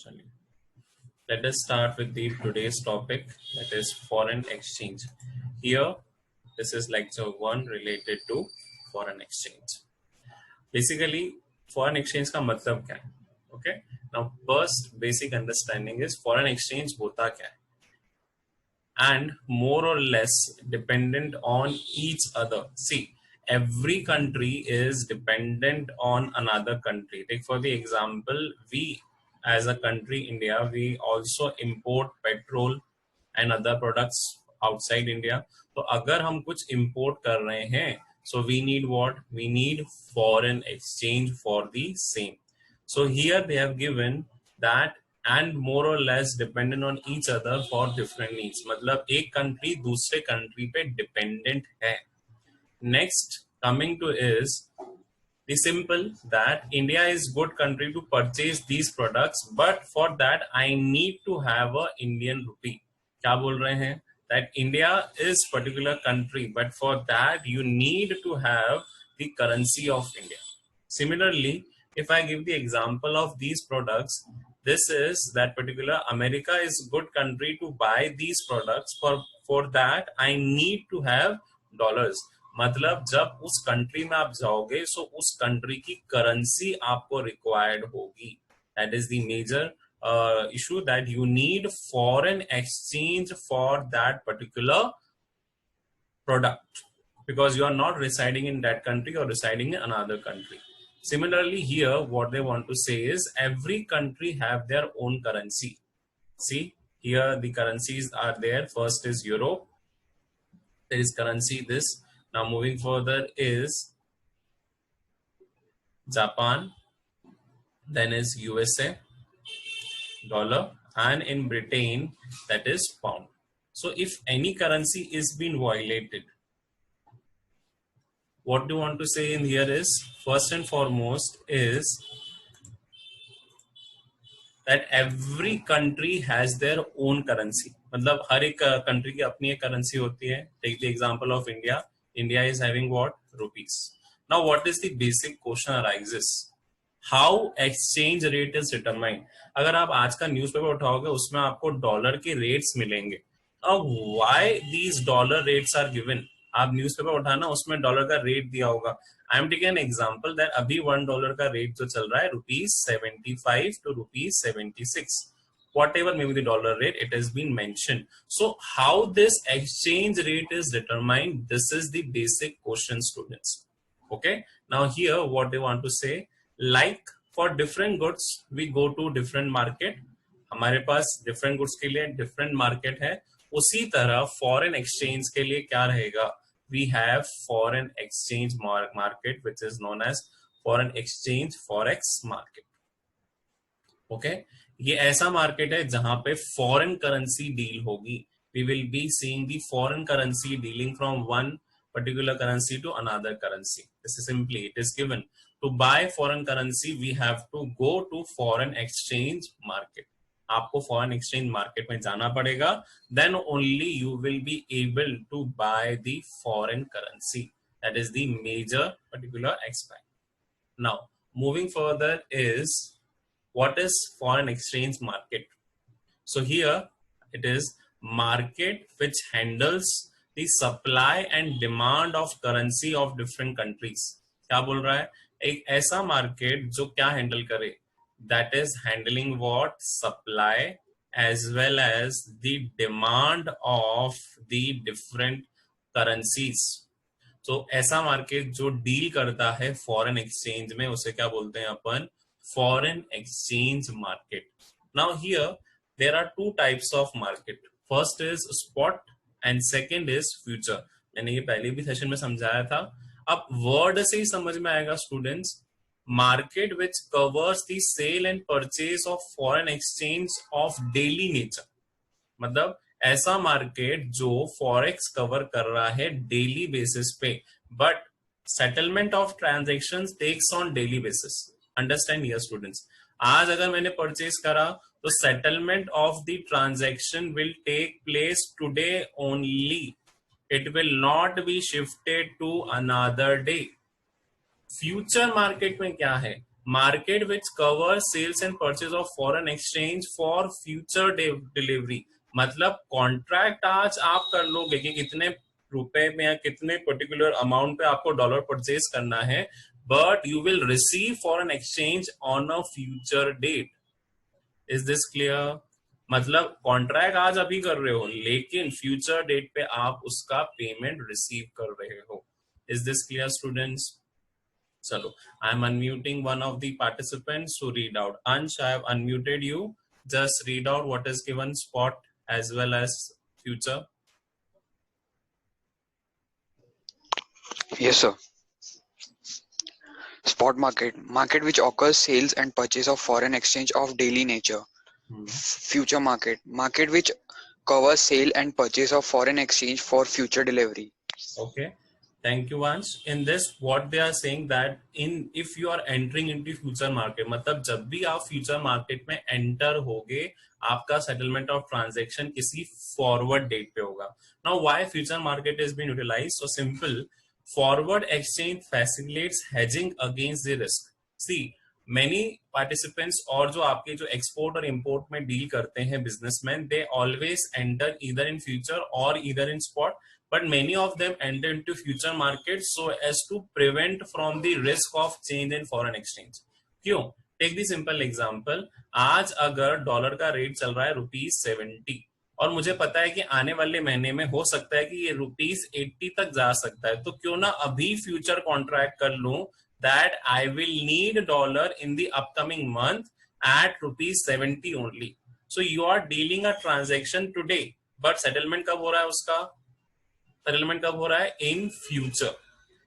चलिए, let us start with the today's topic, that is foreign exchange. Here, this is lecture 1 related to foreign exchange. Basically, foreign exchange का मतलब क्या है? Okay. Now, first basic understanding is foreign exchange होता क्या है? And more or less dependent on each other. See, every country is dependent on another country. Take for the example, we as a country, India, we also import petrol and other products outside India. तो अगर हम कुछ import कर रहे हैं, so we need what? We need foreign exchange for the same. So here they have given that and more or less dependent on each other for different needs. मतलब एक country दूसरे country पे dependent है. Next, coming to is the simple that India is good country to purchase these products, but for that I need to have a Indian rupee. क्या बोल रहे हैं? That India is particular country, but for that you need to have the currency of India. Similarly, if I give the example of these products, this is that particular America is good country to buy these products. For that I need to have dollars. मतलब जब उस country में आप जाओगे सो उस country की currency आपको required होगी. That is the major issue that you need foreign exchange for that particular product because you are not residing in that country or residing in another country. Similarly, here what they want to say is every country have their own currency. See, here the currencies are there. First is Euro. There is currency this. Now moving further is Japan. Then is USA, dollar, and in Britain that is pound. So if any currency is being violated, what do you want to say in here is first and foremost is that every country has their own currency. मतलब हर एक country की अपनी एक currency होती है. Take the example of India. India is having what? Rupees. Now what is the basic question arises? How exchange rate is determined? अगर आप आज का न्यूज़पेपर उठाओगे उसमें आपको डॉलर के रेट्स मिलेंगे. अब why these dollar rates are given? आप न्यूज़पेपर उठाना उसमें डॉलर का रेट दिया होगा. I am taking an example that अभी $1 का रेट जो चल रहा है ₹75 to ₹76. Whatever may be the dollar rate, it has been mentioned. So how this exchange rate is determined? This is the basic question, students. Okay. Now here what they want to say, like for different goods we go to different market. हमारे पास different goods के लिए different market है. उसी तरह foreign exchange के लिए क्या रहेगा? We have foreign exchange market which is known as foreign exchange forex market. Okay, ये ऐसा मार्केट है जहां पे फॉरेन करेंसी डील होगी. We will be seeing the foreign currency dealing from one particular currency to another currency. This is simply, it is given to buy foreign currency we have to go to foreign exchange market. आपको foreign exchange market में जाना पड़ेगा. Then only you will be able to buy the foreign currency. That is the major particular expect. Now moving further is what is foreign exchange market? So here it is market which handles the supply and demand of currency of different countries. क्या बोल रहा है? एक ऐसा market जो क्या handle करे? That is handling what? Supply as well as the demand of the different currencies. So ऐसा मार्केट जो डील करता है फॉरेन एक्सचेंज में उसे क्या बोलते हैं अपन? Foreign exchange market. Now here there are two types of market. First is spot and second is future. मैंने ये पहले भी सेशन में समझाया था. अब वर्ड से ही समझ में आएगा students. Market which covers the sale and purchase of foreign exchange of daily nature. मतलब ऐसा मार्केट जो फॉरेक्स कवर कर रहा है डेली बेसिस पे, but settlement of transactions takes on daily basis. Understand here students. आज अगर मैंने परचेज करा तो settlement of the transaction will take place today only. It will not be shifted to another day. Future market में क्या है? market which covers sales and purchase of foreign exchange for future delivery. मतलब contract आज आप कर लोगे कि कितने रुपए में या कितने पर्टिकुलर अमाउंट पे आपको डॉलर परचेज करना है, but you will receive foreign exchange on a future date. Is this clear? मतलब कॉन्ट्रैक्ट आज अभी कर रहे हो लेकिन फ्यूचर डेट पे आप उसका पेमेंट रिसीव कर रहे हो. Is this clear students? चलो, I am unmuting one of the participants to read out. Ansh, I have unmuted you. Just read out what is given spot as well as future. Yes, sir. Spot market, market which occurs sales and purchase of foreign exchange of daily nature. Future market, market which covers sale and purchase of foreign exchange for future delivery. Okay, thank you Ansh. In this what they are saying that in if you are entering into future market, मतलब जब भी आप future market में enter होगे आपका settlement of transaction किसी forward date पे होगा. Now why future market is being utilized? So simple, forward exchange facilitates hedging against the risk. See, many participants और जो आपके जो export और import में deal करते हैं businessmen, they always enter either in future or either in spot, but many of them enter into future markets so as to prevent from the risk of change in foreign exchange. क्यों? Take the simple example, आज अगर dollar का rate चल रहा है ₹70 और मुझे पता है कि आने वाले महीने में हो सकता है कि ये ₹80 तक जा सकता है, तो क्यों ना अभी फ्यूचर कॉन्ट्रैक्ट कर लूं that I will need dollar in the upcoming month at ₹70 only. So you are dealing a transaction today, but settlement कब हो रहा है उसका? Settlement कब हो रहा है? In future.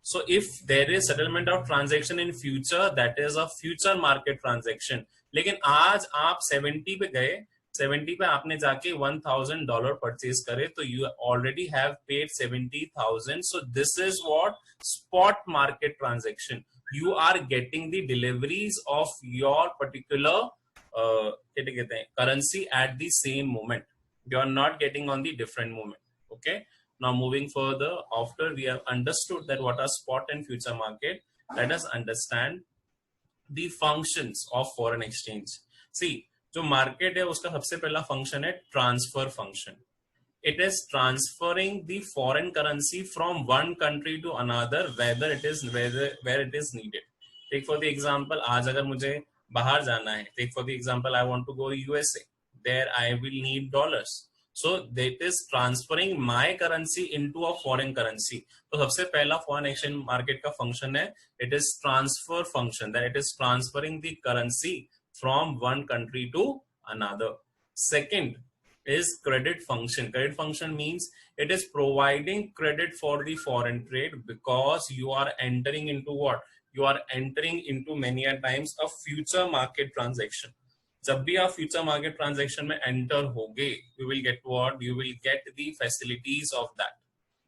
So if there is settlement of transaction in future, that is a future market transaction. लेकिन आज आप 70 पे गए, 70 पे आपने जाके $1,000 परचेज करे, तो you already have paid 70,000. So this is what spot market transaction. You are getting the deliveries of your particular क्या कहते हैं currency at the same moment. You are not getting on the different moment. Okay. Now moving further, after we have understood that what are spot and future market, let us understand the functions of foreign exchange. See, जो market है उसका सबसे पहला function है transfer function. It is transferring the foreign currency from one country to another where it is needed. Take for the example, आज अगर मुझे बाहर जाना है, take for the example, I want to go USA. There I will need dollars. So that is transferring my currency into a foreign currency. तो सबसे पहला foreign exchange market का function है, it is transfer function, that it is transferring the currency from one country to another. Second is credit function. Credit function means it is providing credit for the foreign trade because you are entering into what? You are entering into many a times a future market transaction. जब भी आप future market transaction में enter होगे, you will get what? You will get the facilities of that.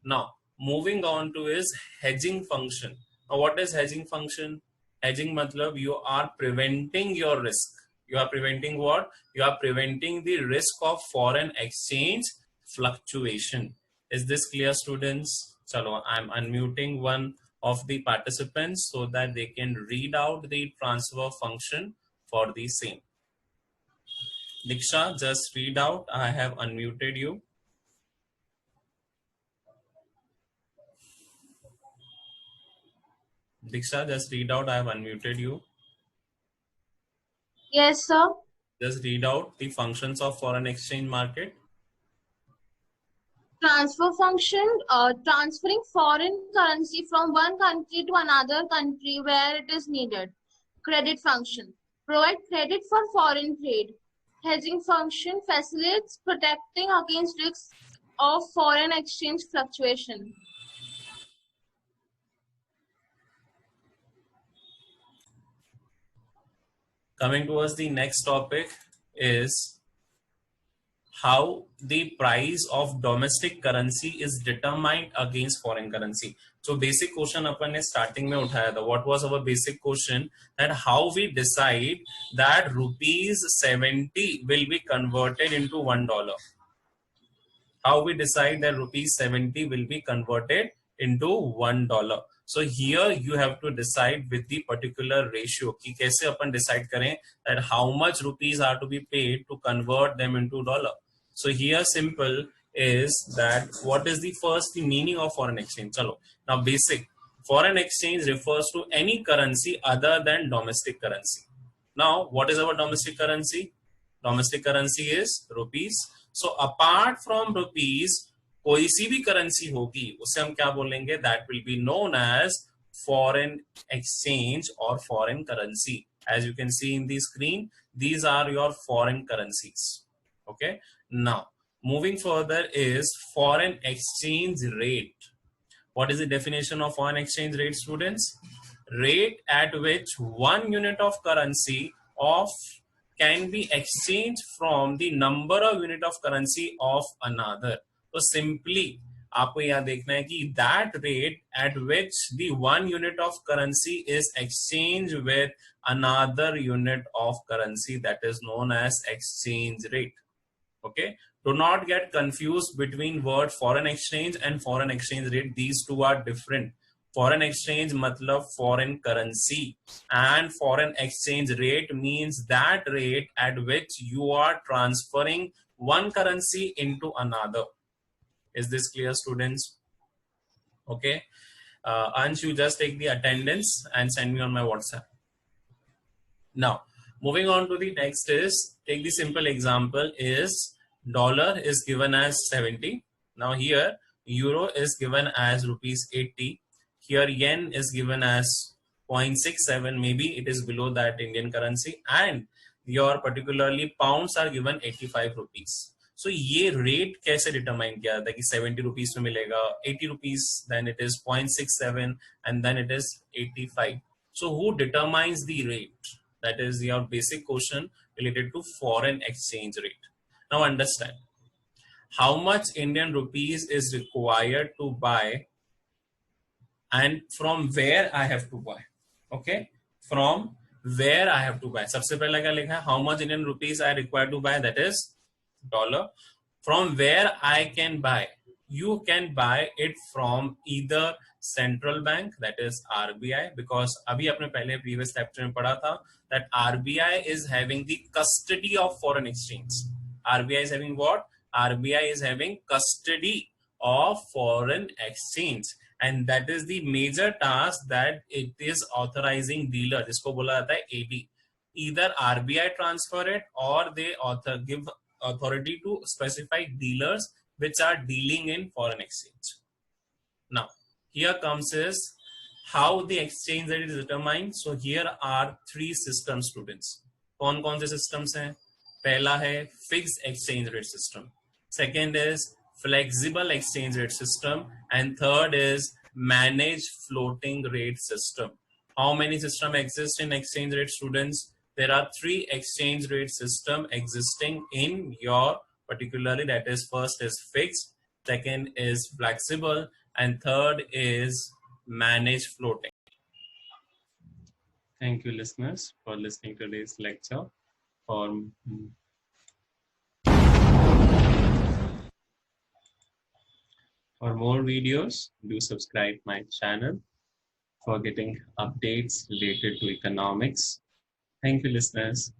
Now, moving on to is hedging function. Now, what is hedging function? Hedging मतलब you are preventing your risk. You are preventing what? You are preventing the risk of foreign exchange fluctuation. Is this clear, students? Chalo, I'm unmuting one of the participants so that they can read out the transfer function for the same. Diksha, just read out. I have unmuted you. Diksha, just read out. I have unmuted you. Yes, sir. Just read out the functions of foreign exchange market. Transfer function, transferring foreign currency from one country to another country where it is needed. Credit function, provide credit for foreign trade. Hedging function facilitates protecting against risks of foreign exchange fluctuation. Coming towards the next topic is how the price of domestic currency is determined against foreign currency. So basic question अपन ने starting में उठाया था. What was our basic question? That how we decide that ₹70 will be converted into $1. How we decide that ₹70 will be converted into $1. So here you have to decide with the particular ratio कि कैसे अपन decide करें that how much rupees are to be paid to convert them into dollar. So here simple is that what is the meaning of foreign exchange? Chalo. Now basic. Foreign exchange refers to any currency other than domestic currency. Now what is our domestic currency? Domestic currency is rupees. So apart from rupees, कोई सी भी currency होगी उसे हम क्या बोलेंगे? That will be known as foreign exchange और foreign currency. As you can see in the screen, these are your foreign currencies. Okay. Now, moving further is foreign exchange rate. What is the definition of foreign exchange rate, students? Rate at which one unit of currency can be exchanged from the number of unit of currency of another. तो simply आपको यहाँ देखना है कि that rate at which the one unit of currency is exchanged with another unit of currency, that is known as exchange rate. Okay, do not get confused between word foreign exchange and foreign exchange rate. These two are different. Foreign exchange matlab foreign currency, and foreign exchange rate means that rate at which you are transferring one currency into another. Is this clear, students? Okay. Ansh, you just take the attendance and send me on my WhatsApp. Now, moving on to the next is, take the simple example is dollar is given as 70. Now here, euro is given as rupees 80. Here yen is given as 0.67. Maybe it is below that Indian currency. And your particularly pounds are given 85 rupees. So ये rate कैसे determine किया था कि 70 rupees में मिलेगा, 80 rupees, then it is 0.67 and then it is 85. So who determines the rate? That is your basic question related to foreign exchange rate. Now understand how much Indian rupees is required to buy and from where I have to buy. Okay, from where I have to buy. सबसे पहले क्या लिखा है? How much Indian rupees I require to buy? That is dollar. From where I can buy? You can buy it from either central bank, that is RBI, because अभी अपने पहले previous chapter में पढ़ा था that RBI is having the custody of foreign exchange. RBI is having what? RBI is having custody of foreign exchange, and that is the major task that it is authorizing dealer, जिसको बोला जाता है AD. Either RBI transfer it or they give authority to specify dealers which are dealing in foreign exchange. Now, here comes is how the exchange rate is determined. So here are three systems, students. कौन-कौन से systems हैं? पहला है fixed exchange rate system. Second is flexible exchange rate system, and third is managed floating rate system. How many systems exist in exchange rate, students? There are three exchange rate system existing in your particularly, that is first is fixed, second is flexible, and third is managed floating. Thank you, listeners, for listening to today's lecture. For more videos, do subscribe my channel for getting updates related to economics. Thank you, listeners.